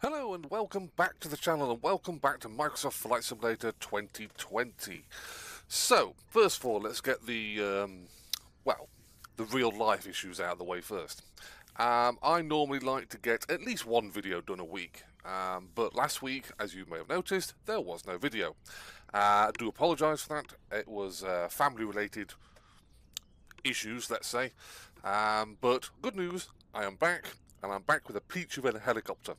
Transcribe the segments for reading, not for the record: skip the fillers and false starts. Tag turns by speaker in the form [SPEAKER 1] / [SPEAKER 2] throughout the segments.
[SPEAKER 1] Hello and welcome back to the channel and welcome back to Microsoft Flight Simulator 2020. So, first of all, let's get the real life issues out of the way first. I normally like to get at least one video done a week, but last week, as you may have noticed, there was no video. I do apologise for that. It was family-related issues, let's say, but good news, I am back, and I'm back with a peach of a helicopter.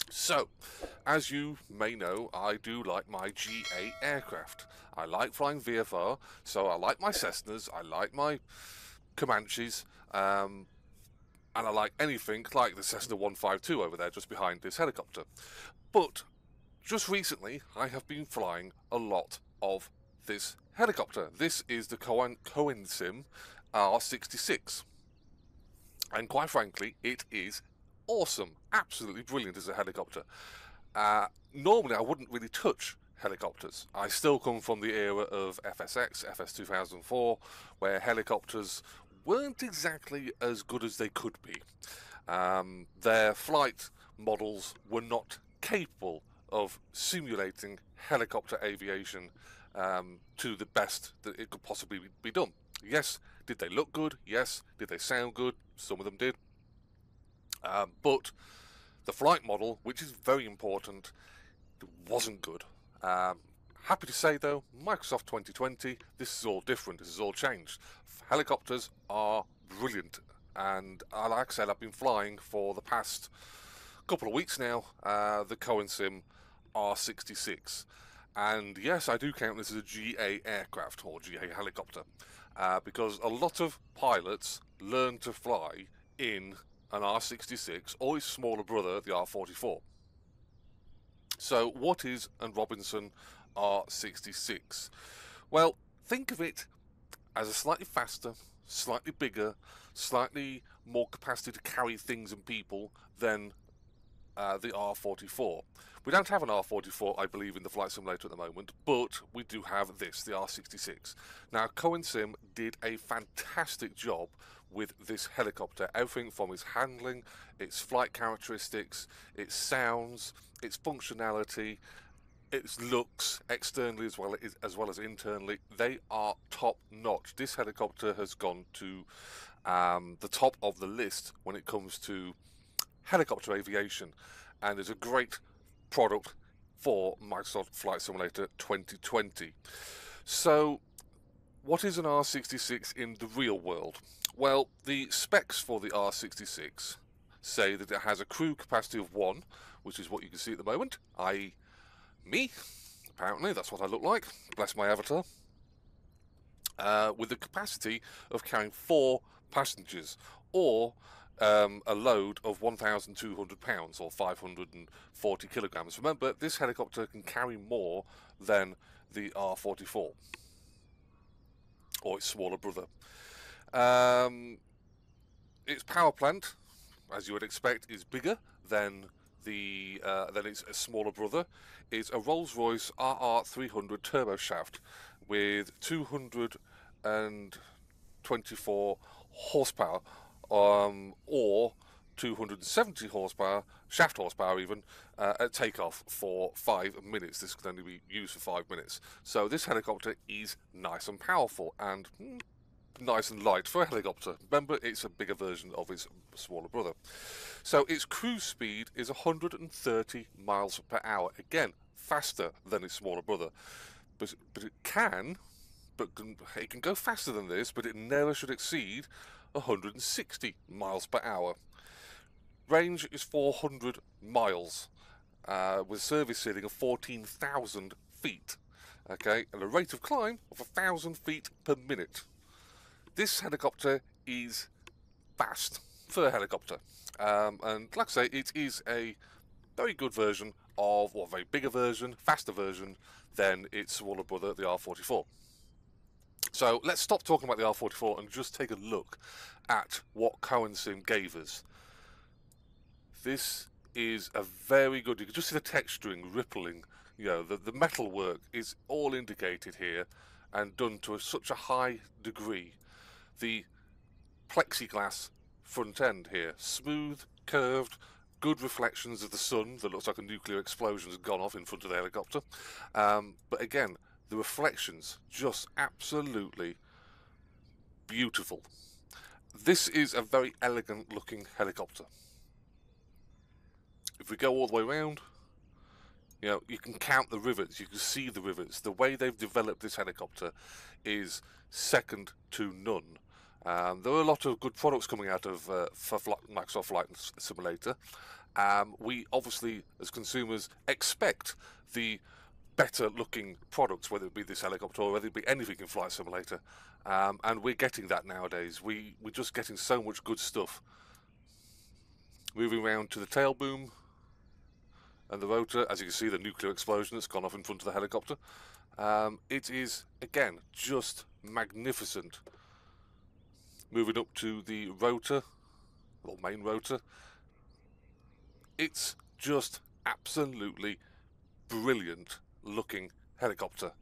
[SPEAKER 1] So, as you may know, I do like my GA aircraft. I like flying VFR, so I like my Cessnas, I like my Comanches, and I like anything like the Cessna 152 over there just behind this helicopter. But just recently, I have been flying a lot of this helicopter. This is the Cowan Sim R66. And quite frankly, it is awesome, absolutely brilliant as a helicopter. Normally I wouldn't really touch helicopters. I still come from the era of FSX, FS2004, where helicopters weren't exactly as good as they could be. Their flight models were not capable of simulating helicopter aviation to the best that it could possibly be done. Yes, did they look good? Yes. Did they sound good? Some of them did. But the flight model, which is very important, wasn't good. Happy to say though, Microsoft 2020, this is all different, this is all changed. Helicopters are brilliant, and like I said, I've been flying for the past couple of weeks now, the Cowan Sim R66. And yes, I do count this as a GA aircraft, or GA helicopter, because a lot of pilots learn to fly in an R66 or its smaller brother, the R44. So what is a Robinson R66? Well, think of it as a slightly faster, slightly bigger, slightly more capacity to carry things and people than the R44. We don't have an R44, I believe, in the Flight Simulator at the moment, but we do have this, the R66. Now, Cowan Sim did a fantastic job with this helicopter, everything from its handling, its flight characteristics, its sounds, its functionality, its looks, externally as well as internally. They are top notch. This helicopter has gone to the top of the list when it comes to helicopter aviation, and is a great product for Microsoft Flight Simulator 2020. So, what is an R66 in the real world? Well, the specs for the R66 say that it has a crew capacity of 1, which is what you can see at the moment, i.e. me. Apparently, that's what I look like. Bless my avatar. With the capacity of carrying 4 passengers, or a load of 1,200 pounds or 540 kilograms. Remember, this helicopter can carry more than the R44 or its smaller brother. Its power plant, as you would expect, is bigger than its smaller brother. It's a Rolls-Royce RR300 turboshaft with 224 horsepower, or 270 horsepower, shaft horsepower even, at takeoff for 5 minutes. This can only be used for 5 minutes. So this helicopter is nice and powerful and nice and light for a helicopter. Remember, it's a bigger version of its smaller brother. So its cruise speed is 130 miles per hour. Again, faster than its smaller brother. But it can go faster than this, but it never should exceed 160 miles per hour. Range is 400 miles, with service ceiling of 14,000 feet. Okay, and a rate of climb of 1,000 feet per minute. This helicopter is fast for a helicopter, and like I say, it is a very good version of, or a very bigger version, faster version than its smaller brother, the R44. So let's stop talking about the R44 and just take a look at what Cowan Sim gave us. This is a very good, you can just see the texturing rippling, you know, the metalwork is all indicated here and done to such a high degree. The plexiglass front end here, smooth, curved, good reflections of the sun that looks like a nuclear explosion has gone off in front of the helicopter. But again, the reflections just absolutely beautiful. This is a very elegant looking helicopter. If we go all the way around, you know, you can count the rivets, you can see the rivets. The way they've developed this helicopter is second to none. There are a lot of good products coming out of Microsoft Flight Simulator. We obviously, as consumers, expect the better looking products, whether it be this helicopter or whether it be anything in Flight Simulator. And we're getting that nowadays. We're just getting so much good stuff. Moving around to the tail boom and the rotor, as you can see, the nuclear explosion that's gone off in front of the helicopter. It is, again, just magnificent. Moving up to the rotor, or main rotor, it's just absolutely brilliant looking helicopter.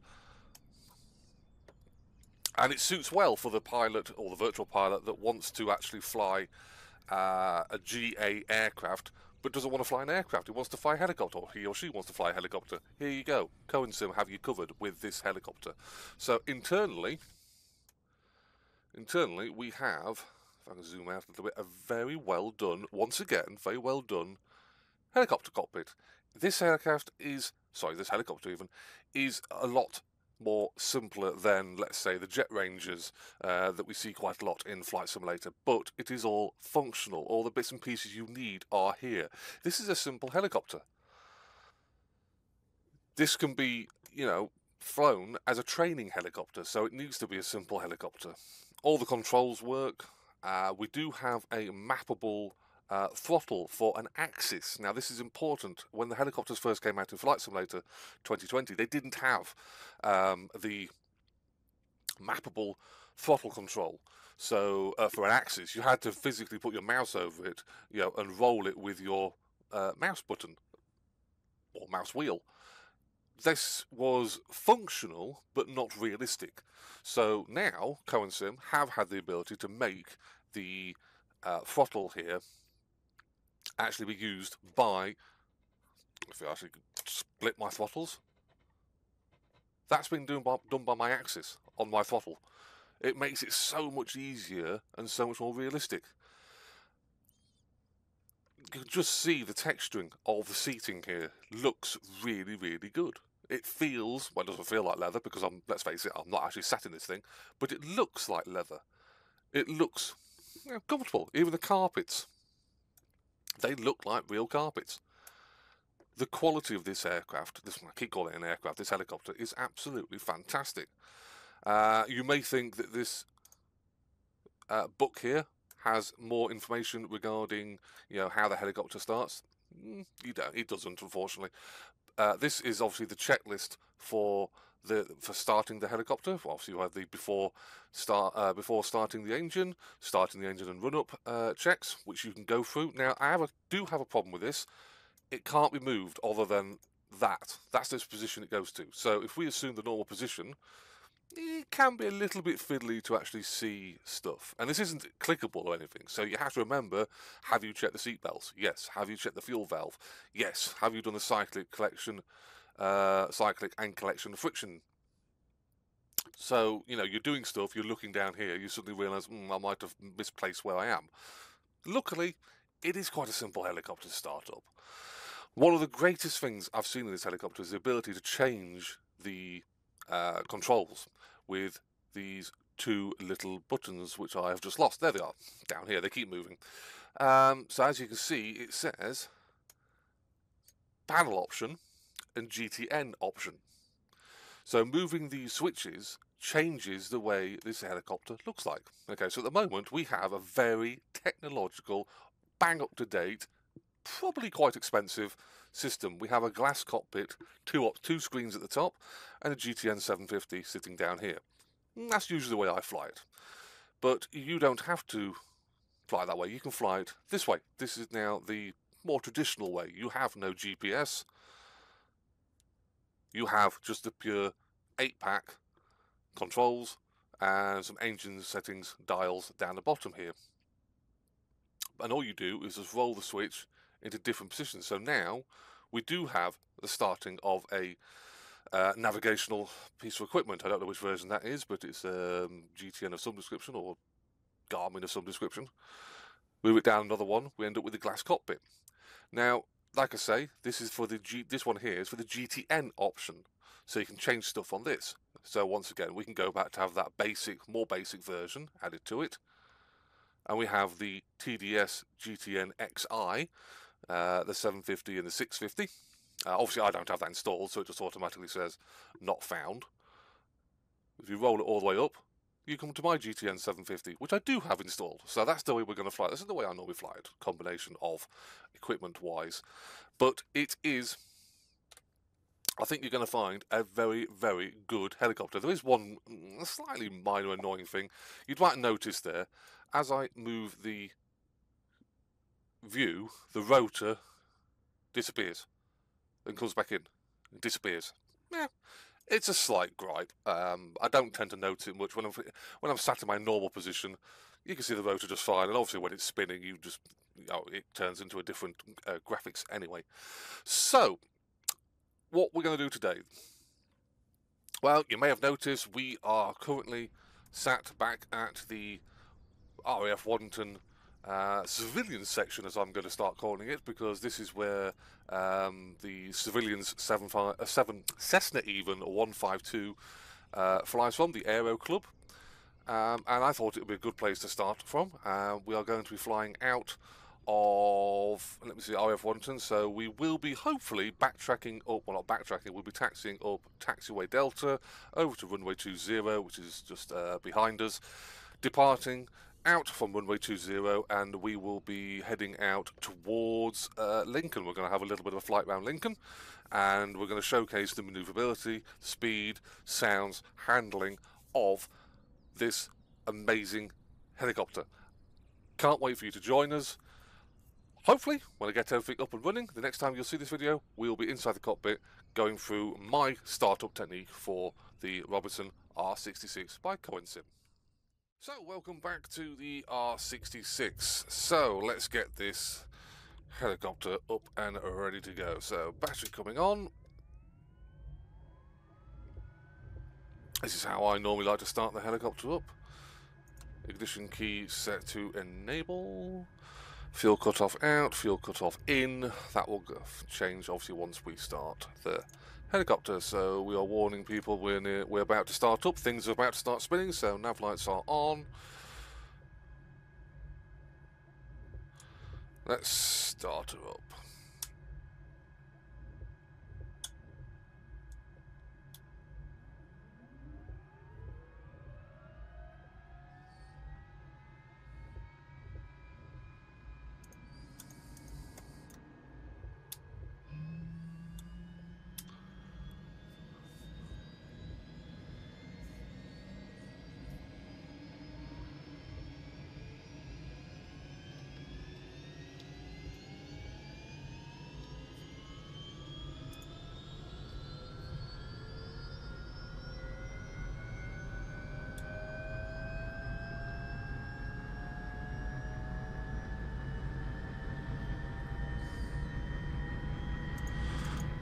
[SPEAKER 1] And it suits well for the pilot, or the virtual pilot, that wants to actually fly a GA aircraft, but doesn't want to fly an aircraft. He wants to fly a helicopter, or he or she wants to fly a helicopter. Here you go. Cowan Sim have you covered with this helicopter. So internally we have, if I can zoom out a little bit, a very well done, once again, very well done helicopter cockpit. This helicopter even, is a lot more simpler than, let's say, the Jet Rangers that we see quite a lot in Flight Simulator, but it is all functional. All the bits and pieces you need are here. This is a simple helicopter. This can be, you know, flown as a training helicopter, so it needs to be a simple helicopter. All the controls work. We do have a mappable throttle for an axis. Now this is important. When the helicopters first came out in Flight Simulator 2020, they didn't have the mappable throttle control. So for an axis, you had to physically put your mouse over it, you know, and roll it with your mouse button or mouse wheel. This was functional but not realistic. So now Cowan Sim have had the ability to make the throttle here actually be used by, if I actually split my throttles, that's been done by my axis on my throttle. It makes it so much easier and so much more realistic. You can just see the texturing of the seating here looks really, really good. It feels, well, it doesn't feel like leather because let's face it, I'm not actually sat in this thing, but it looks like leather. It looks, you know, comfortable. Even the carpets, they look like real carpets. The quality of this aircraft, I keep calling it an aircraft, this helicopter, is absolutely fantastic. You may think that this book here has more information regarding, you know, how the helicopter starts. You don't. It doesn't, unfortunately. This is obviously the checklist for starting the helicopter. Obviously, you have the before starting the engine and run-up checks, which you can go through. Now, I do have a problem with this. It can't be moved other than that. That's the position it goes to. So if we assume the normal position, it can be a little bit fiddly to actually see stuff. And this isn't clickable or anything. So you have to remember, have you checked the seat belts? Yes. Have you checked the fuel valve? Yes. Have you done the cyclic and collection friction? So, you know, you're doing stuff, you're looking down here, you suddenly realise, I might have misplaced where I am. Luckily, it is quite a simple helicopter to start up. One of the greatest things I've seen in this helicopter is the ability to change the controls with these two little buttons, which I have just lost. There they are, down here. They keep moving. So as you can see, it says panel option and GTN option. So moving these switches changes the way this helicopter looks like. Okay, so at the moment we have a very technological, bang up to date, probably quite expensive system. We have a glass cockpit, two screens at the top, and a GTN 750 sitting down here. That's usually the way I fly it. But you don't have to fly that way. You can fly it this way. This is now the more traditional way. You have no GPS. You have just the pure 8-pack controls and some engine settings dials down the bottom here. And all you do is just roll the switch into different positions. So now we do have the starting of a navigational piece of equipment. I don't know which version that is, but it's GTN of some description or Garmin of some description. Move it down another one, we end up with the glass cockpit. Now, like I say, this is for this one here is for the GTN option, so you can change stuff on this. So once again, we can go back to have that more basic version added to it, and we have the TDS GTN XI, the 750 and the 650. Obviously, I don't have that installed, so it just automatically says not found. If you roll it all the way up, you come to my GTN 750, which I do have installed. So that's the way we're going to fly. This is the way I normally fly it, combination of equipment-wise. But it is, I think you're going to find a very, very good helicopter. There is one slightly minor annoying thing. You might notice there, as I move the view, the rotor disappears and comes back in. It disappears. Yeah. It's a slight gripe. I don't tend to notice it much when I'm sat in my normal position. You can see the rotor just fine, and obviously when it's spinning, it turns into a different graphics anyway. So, what we're going to do today? Well, you may have noticed we are currently sat back at the RAF Waddington civilian section, as I'm going to start calling it, because this is where the civilians 7 Cessna even 152 flies from, the Aero Club, and I thought it would be a good place to start from. We are going to be flying out of, let me see, RAF Waddington, so we will be hopefully backtracking up, well not backtracking, we'll be taxiing up taxiway Delta over to runway 20, which is just behind us, departing out from runway 20, and we will be heading out towards Lincoln. We're going to have a little bit of a flight around Lincoln, and we're going to showcase the maneuverability, speed, sounds, handling of this amazing helicopter. Can't wait for you to join us. Hopefully, when I get everything up and running, the next time you'll see this video, we'll be inside the cockpit going through my startup technique for the Robertson R66 by Cowan Sim. So, welcome back to the R66. So, let's get this helicopter up and ready to go. So, battery coming on. This is how I normally like to start the helicopter up. Ignition key set to enable. Fuel cutoff out, fuel cutoff in. That will change obviously once we start the helicopter. So we are warning people we're about to start up. Things are about to start spinning, so nav lights are on. Let's start her up.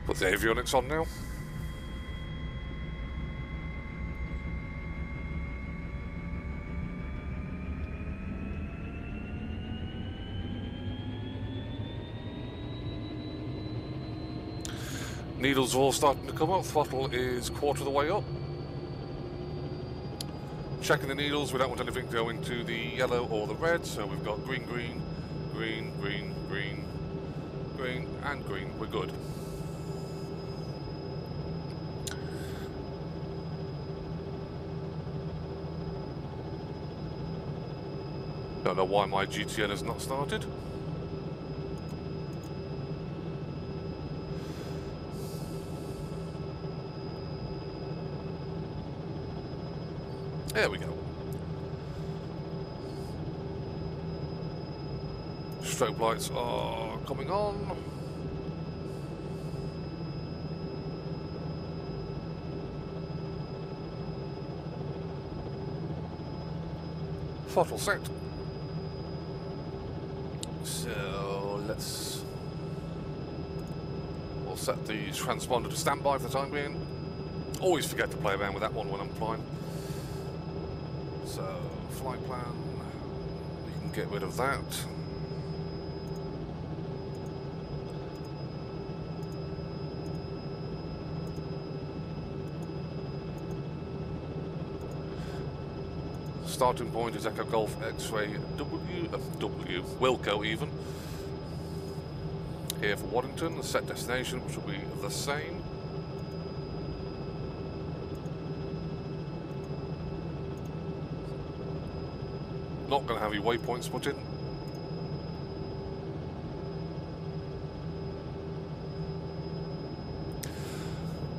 [SPEAKER 1] Put the avionics on now. Needles are all starting to come up. Throttle is quarter of the way up. Checking the needles, we don't want anything to go into the yellow or the red, so we've got green, green, green, green, green, green, and green. We're good. Don't know why my GTN has not started. There we go. Strobe lights are coming on. Throttle set. So let's we'll set the transponder to standby for the time being. Always forget to play around with that one when I'm flying. So, flight plan, we can get rid of that. Starting point is Echo Golf X-Ray W, Wilco even. Here for Waddington, the set destination, which will be the same. Not going to have any waypoints put in.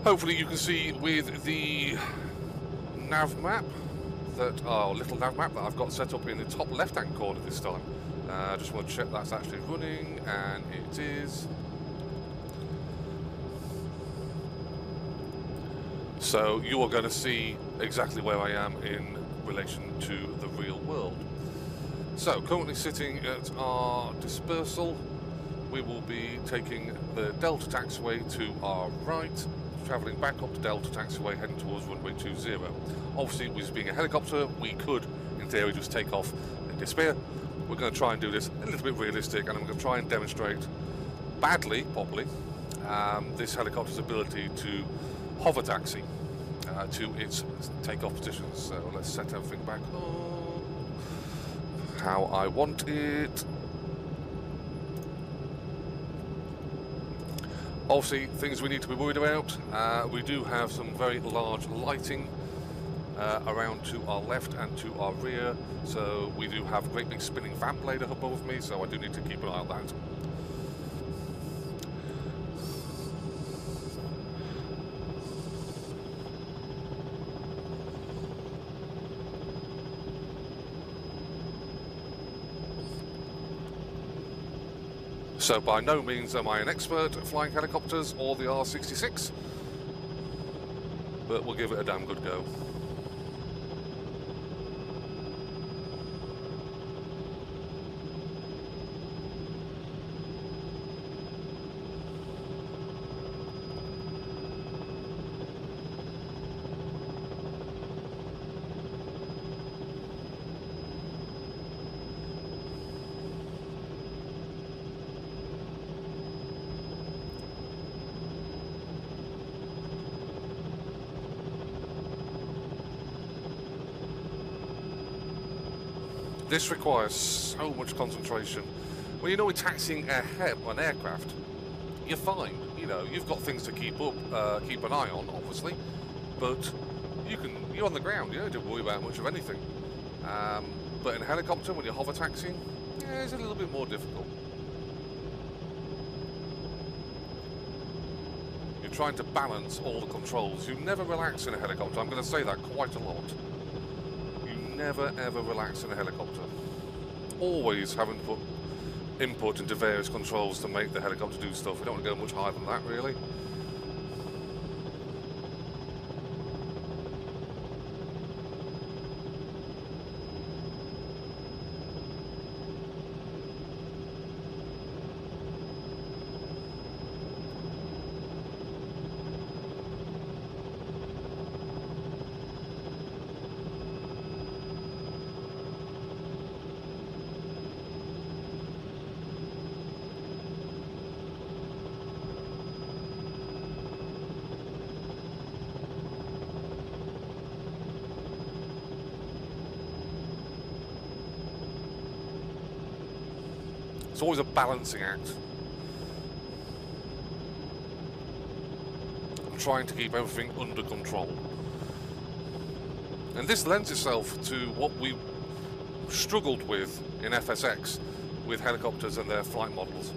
[SPEAKER 1] Hopefully you can see with the nav map that, little nav map that I've got set up in the top left hand corner this time. I just want to check that's actually running, and it is. So you are going to see exactly where I am in relation to the real world. So currently sitting at our dispersal, we will be taking the Delta taxiway to our right, travelling back up to Delta taxiway, heading towards runway 20. Obviously, with being a helicopter, we could, in theory, just take off and disappear. We're going to try and do this a little bit realistic, and I'm going to try and demonstrate, badly, probably, this helicopter's ability to hover taxi to its takeoff positions. So let's set everything back up how I want it. Obviously, things we need to be worried about. We do have some very large lighting around to our left and to our rear. So we do have a great big spinning fan blade above me, so I do need to keep an eye on that. So by no means am I an expert at flying helicopters or the R66, but we'll give it a damn good go. This requires so much concentration. When you know we're taxiing an aircraft, you're fine. You know, you've got things to keep an eye on, obviously, but you're on the ground. You don't have to worry about much of anything. But in a helicopter, when you're hover taxiing, yeah, it's a little bit more difficult. You're trying to balance all the controls. You never relax in a helicopter. I'm going to say that quite a lot. Never ever relax in a helicopter. Always having to put input into various controls to make the helicopter do stuff. We don't want to go much higher than that, really. It's always a balancing act. I'm trying to keep everything under control. And this lends itself to what we struggled with in FSX with helicopters and their flight models.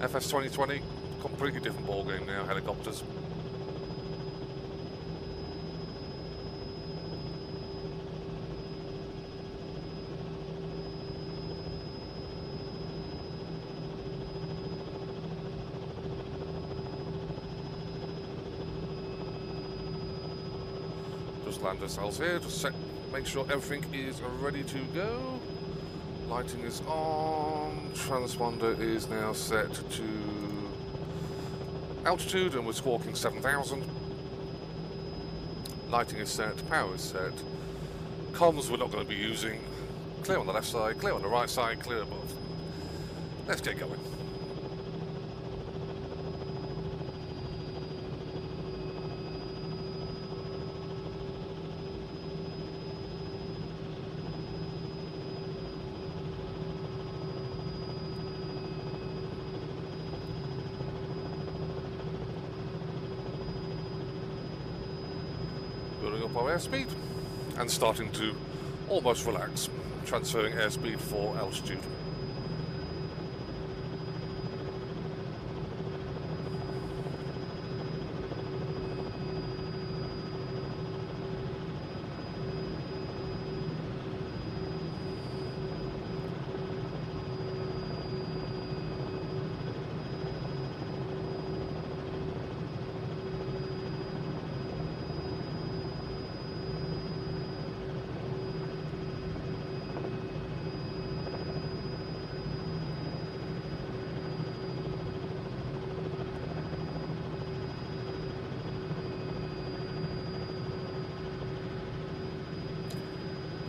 [SPEAKER 1] FS2020, completely different ballgame now, helicopters. Land ourselves here, just make sure everything is ready to go. Lighting is on, transponder is now set to altitude and we're squawking 7,000. Lighting is set, power is set. Comms we're not going to be using. Clear on the left side, clear on the right side, clear above. Let's get going. Building up our airspeed and starting to almost relax, transferring airspeed for altitude.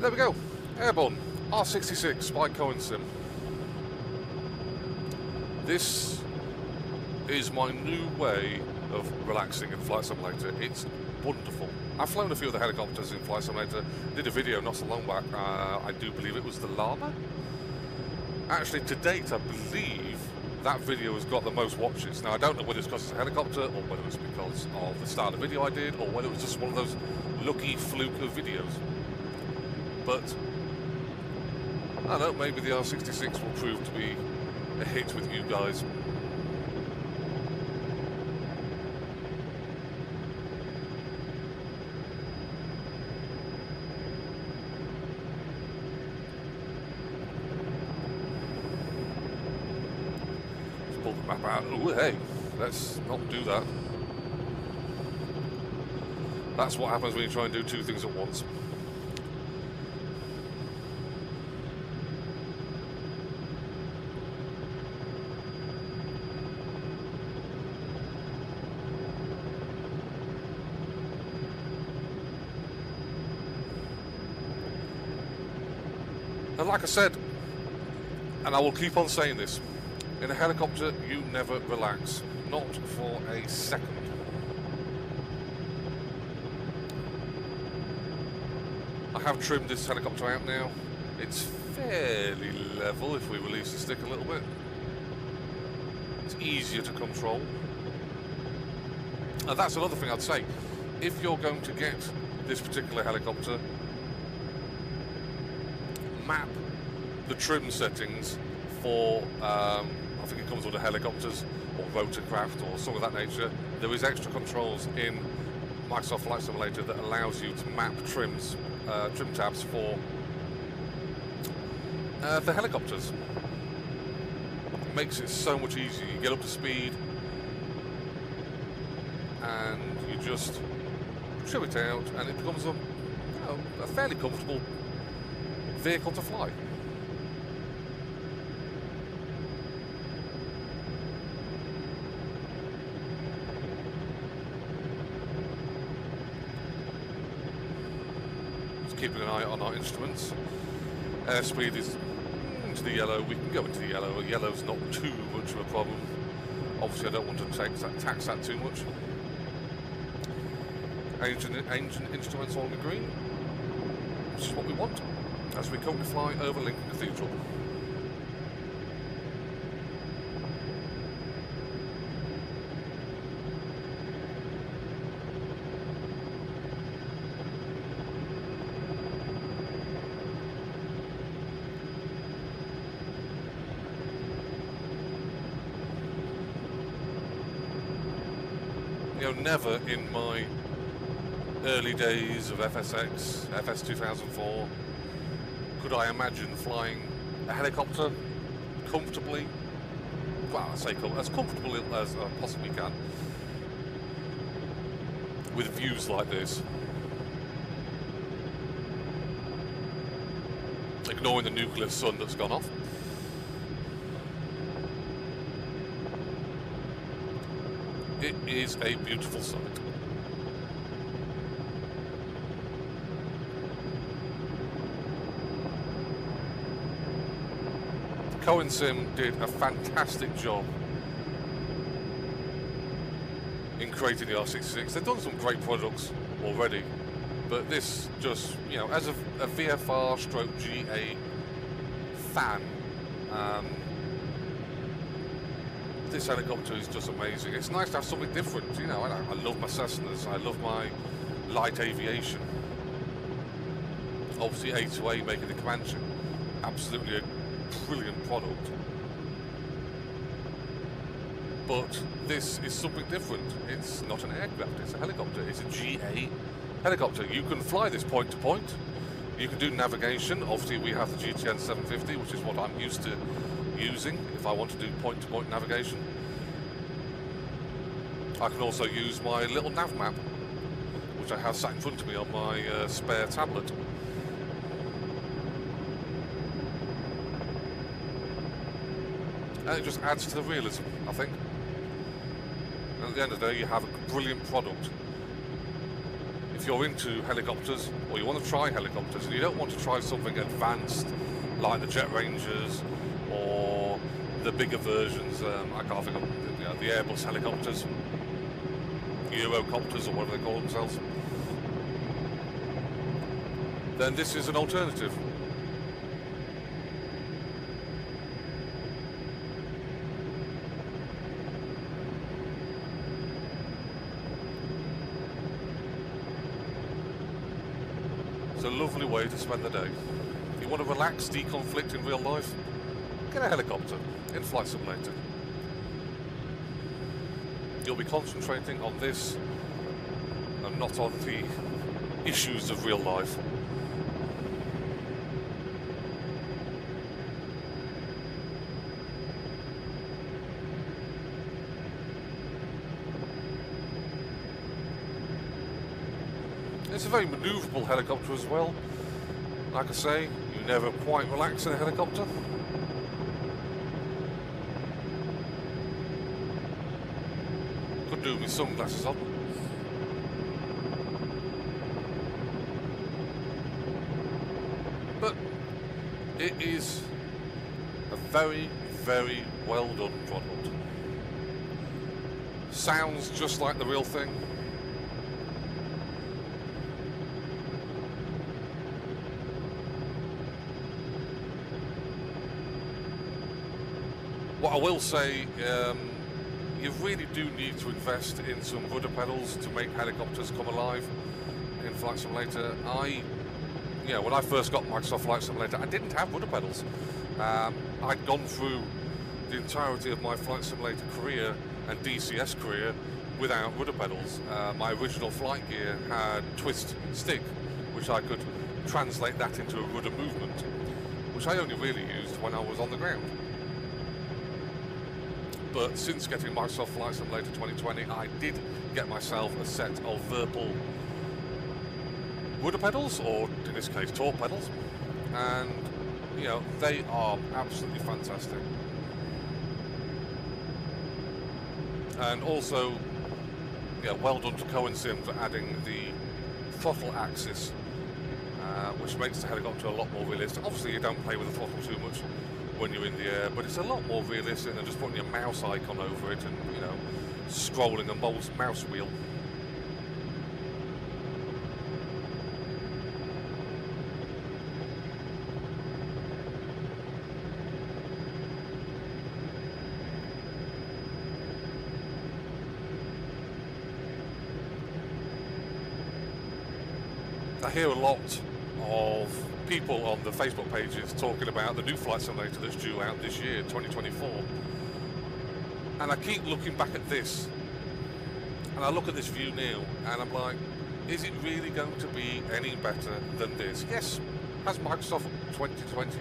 [SPEAKER 1] There we go, airborne, R66 by Cowan Sim. This is my new way of relaxing in Flight Simulator. It's wonderful. I've flown a few of the helicopters in Flight Simulator, did a video not so long back, I do believe it was the Llama. Actually, to date, I believe that video has got the most watches. Now, I don't know whether it's because it's a helicopter, or whether it's because of the style of video I did, or whether it was just one of those lucky fluke of videos. But, I don't know, maybe the R66 will prove to be a hit with you guys. Let's pull the map out. Oh, hey, let's not do that. That's what happens when you try and do two things at once. And like I said, and I will keep on saying this, in a helicopter you never relax, not for a second. I have trimmed this helicopter out now. It's fairly level if we release the stick a little bit. It's easier to control. And that's another thing I'd say. If you're going to get this particular helicopter, map the trim settings for, I think it comes with the helicopters or rotorcraft or something of that nature. There is extra controls in Microsoft Flight Simulator that allows you to map trim tabs for helicopters. It makes it so much easier. You get up to speed and you just trim it out and it becomes a fairly comfortable vehicle to fly. Just keeping an eye on our instruments. Airspeed is into the yellow. We can go into the yellow. Yellow's not too much of a problem. Obviously, I don't want to tax that too much. Engine instruments on the green, which is what we want, as we currently fly over Lincoln Cathedral. You know, never in my early days of FSX, FS2004, could I imagine flying a helicopter comfortably, well, I say as comfortably as I possibly can, with views like this. Ignoring the nuclear sun that's gone off. It is a beautiful sight. Cowan Sim did a fantastic job in creating the R66. They've done some great products already, but this just, you know, as a VFR stroke GA fan, this helicopter is just amazing. It's nice to have something different, you know. I love my Cessnas, I love my light aviation. Obviously A2A making the Comanche, absolutely a brilliant product. But this is something different. It's not an aircraft, it's a helicopter. It's a GA helicopter. You can fly this point to point. You can do navigation. Obviously we have the GTN 750, which is what I'm used to using if I want to do point to point navigation. I can also use my little nav map, which I have sat in front of me on my spare tablet. And it just adds to the realism, I think. And at the end of the day, you have a brilliant product. If you're into helicopters, or you want to try helicopters, and you don't want to try something advanced, like the Jet Rangers, or the bigger versions, I can't think of, you know, the Airbus helicopters, Eurocopters, or whatever they call themselves, then this is an alternative. It's a lovely way to spend the day. If you want to relax, deconflict in real life, get a helicopter in Flight Simulator. You'll be concentrating on this and not on the issues of real life. It's a very manoeuvrable helicopter as well. Like I say, you never quite relax in a helicopter. Could do with sunglasses on. But it is a very, very well done product. Sounds just like the real thing. What I will say, you really do need to invest in some rudder pedals to make helicopters come alive in Flight Simulator. You know, when I first got Microsoft Flight Simulator, I didn't have rudder pedals. I'd gone through the entirety of my Flight Simulator career and DCS career without rudder pedals. My original flight gear had twist stick, which I could translate that into a rudder movement, which I only really used when I was on the ground. But since getting Microsoft Flight Simulator 2020, I did get myself a set of Virpil rudder pedals, or in this case torque pedals, and you know, they are absolutely fantastic. And also, yeah, well done to Cowan Sim for adding the throttle axis, which makes the helicopter a lot more realistic. Obviously you don't play with the throttle too much when you're in the air, but it's a lot more realistic than just putting your mouse icon over it and, you know, scrolling a mouse wheel. I hear a lot of people on the Facebook pages talking about the new Flight Simulator that's due out this year, 2024. And I keep looking back at this, and I look at this view now, and I'm like, is it really going to be any better than this? Yes, has Microsoft 2020,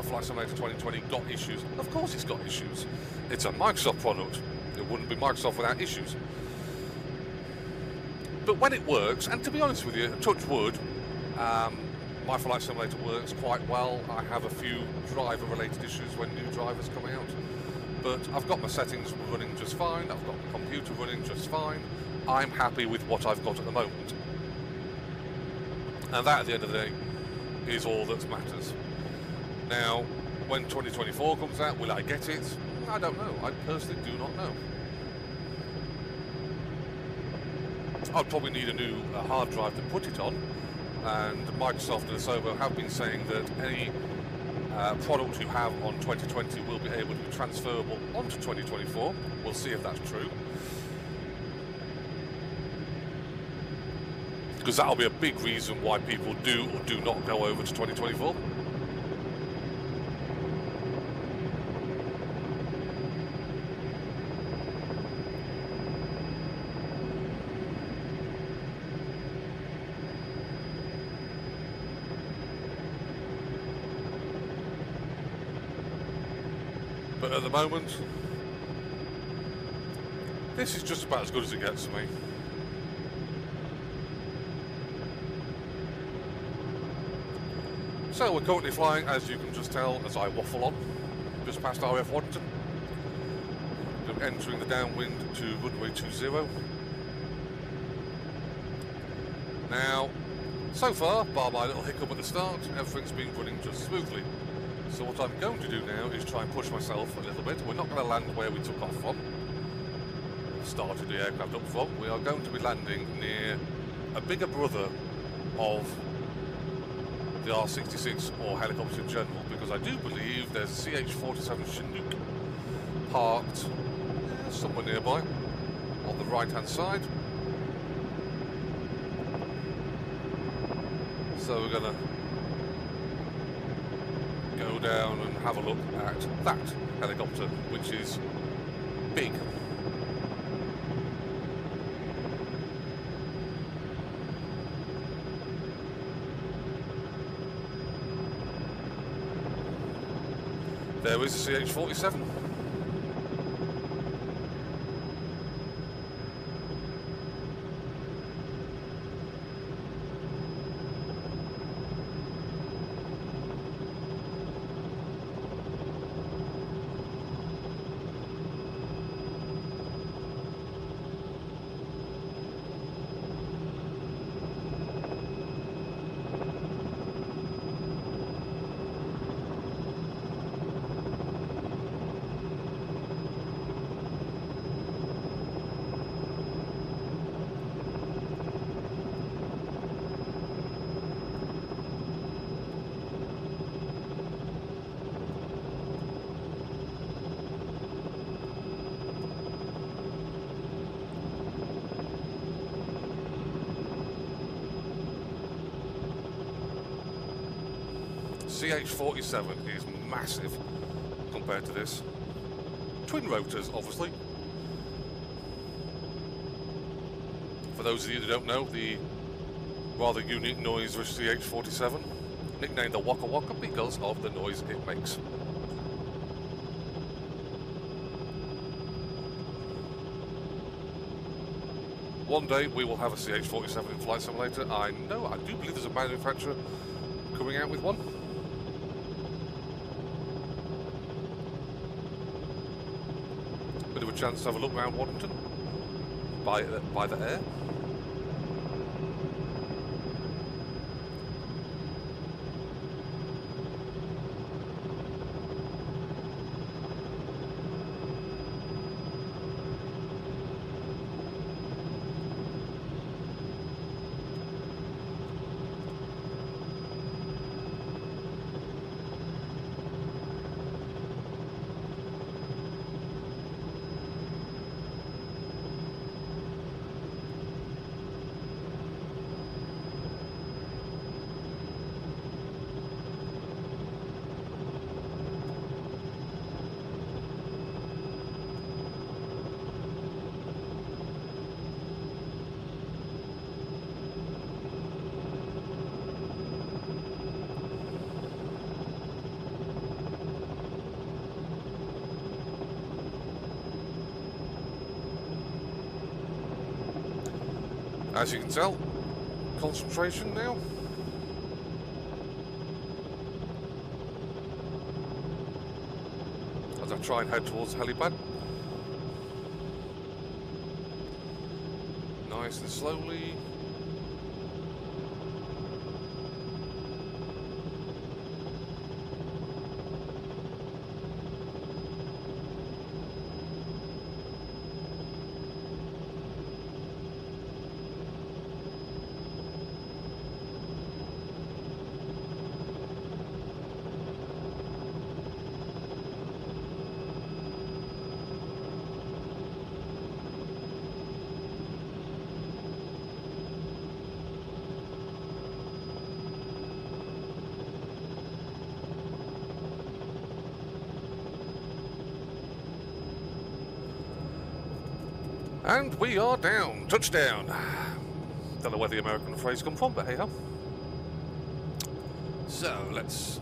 [SPEAKER 1] Flight Simulator 2020 got issues? Of course it's got issues. It's a Microsoft product. It wouldn't be Microsoft without issues. But when it works, and to be honest with you, touch wood, my Flight Simulator works quite well. I have a few driver-related issues when new drivers come out, but I've got my settings running just fine, I've got my computer running just fine, I'm happy with what I've got at the moment. And that, at the end of the day, is all that matters. Now, when 2024 comes out, will I get it? I don't know. I personally do not know. I'd probably need a new hard drive to put it on, and Microsoft and Asobo have been saying that any product you have on 2020 will be able to be transferable onto 2024. We'll see if that's true. Because that'll be a big reason why people do or do not go over to 2024. But at the moment, this is just about as good as it gets for me. So we're currently flying, as you can just tell, as I waffle on, just past RF Waddington. We're entering the downwind to runway 20. Now, so far, bar my little hiccup at the start, everything's been running just smoothly. So what I'm going to do now is try and push myself a little bit. We're not going to land where we took off from. Started the aircraft up from. We are going to be landing near a bigger brother of the R66 or helicopter in general, because I do believe there's a CH-47 Chinook parked somewhere nearby on the right hand side. So we're going to go down and have a look at that helicopter, which is big. There is a CH-47. CH-47 is massive compared to this. Twin rotors, obviously. For those of you that don't know, the rather unique noise of CH-47, nicknamed the Waka Waka because of the noise it makes. One day we will have a CH-47 in Flight Simulator. I do believe there's a manufacturer coming out with one. Bit of a chance to have a look around Waddington by the air. As you can tell, concentration now. As I try and head towards the helipad. Nice and slowly. And we are down. Touchdown. Don't know where the American phrase come from, but hey ho. So let's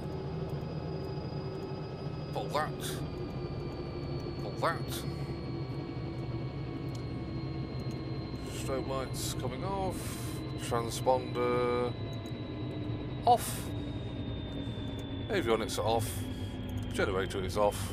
[SPEAKER 1] pull that. Pull that. Strobe lights coming off. Transponder off. Avionics are off. Generator is off.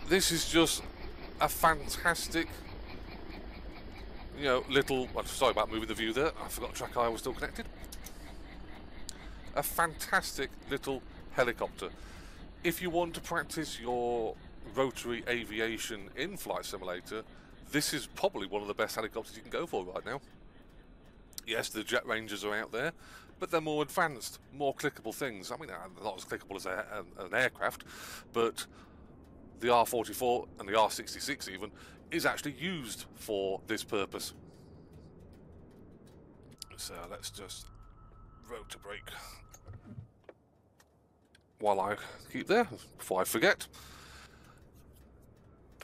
[SPEAKER 1] This is just a fantastic, you know, little... I'm sorry about moving the view there. I forgot TrackIR was still connected. A fantastic little helicopter. If you want to practice your rotary aviation in Flight Simulator, this is probably one of the best helicopters you can go for right now. Yes, the Jet Rangers are out there, but they're more advanced, more clickable things. I mean, they're not as clickable as an aircraft, but the R44 and the R66 even is actually used for this purpose. So let's just rotor brake while I keep there before I forget.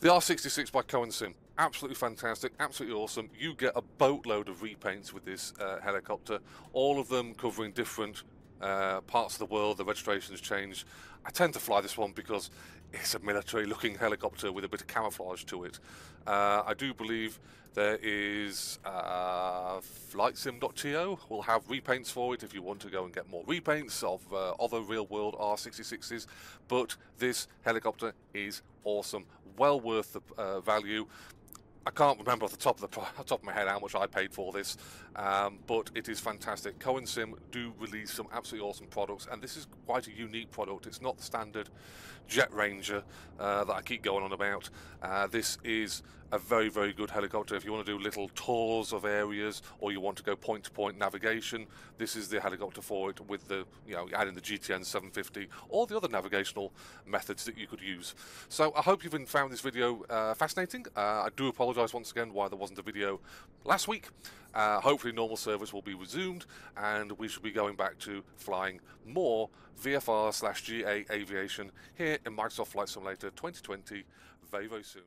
[SPEAKER 1] The R66 by Cowan Sim, absolutely fantastic, absolutely awesome. You get a boatload of repaints with this helicopter, all of them covering different parts of the world. The registrations change. I tend to fly this one because it's a military looking helicopter with a bit of camouflage to it. I do believe there is flightsim.to will have repaints for it if you want to go and get more repaints of other real world R66s, but this helicopter is awesome, well worth the value. I can't remember off the top of my head how much I paid for this, but it is fantastic. Cowan Sim do release some absolutely awesome products, and this is quite a unique product. It's not the standard Jet Ranger that I keep going on about. This is a very, very good helicopter. If you want to do little tours of areas, or you want to go point-to-point navigation, this is the helicopter for it, with the, you know, adding the GTN 750 or the other navigational methods that you could use. So I hope you've found this video fascinating. I do apologise once again why there wasn't a video last week. Hopefully normal service will be resumed, and we should be going back to flying more VFR/GA aviation here in Microsoft Flight Simulator 2020 very, very soon.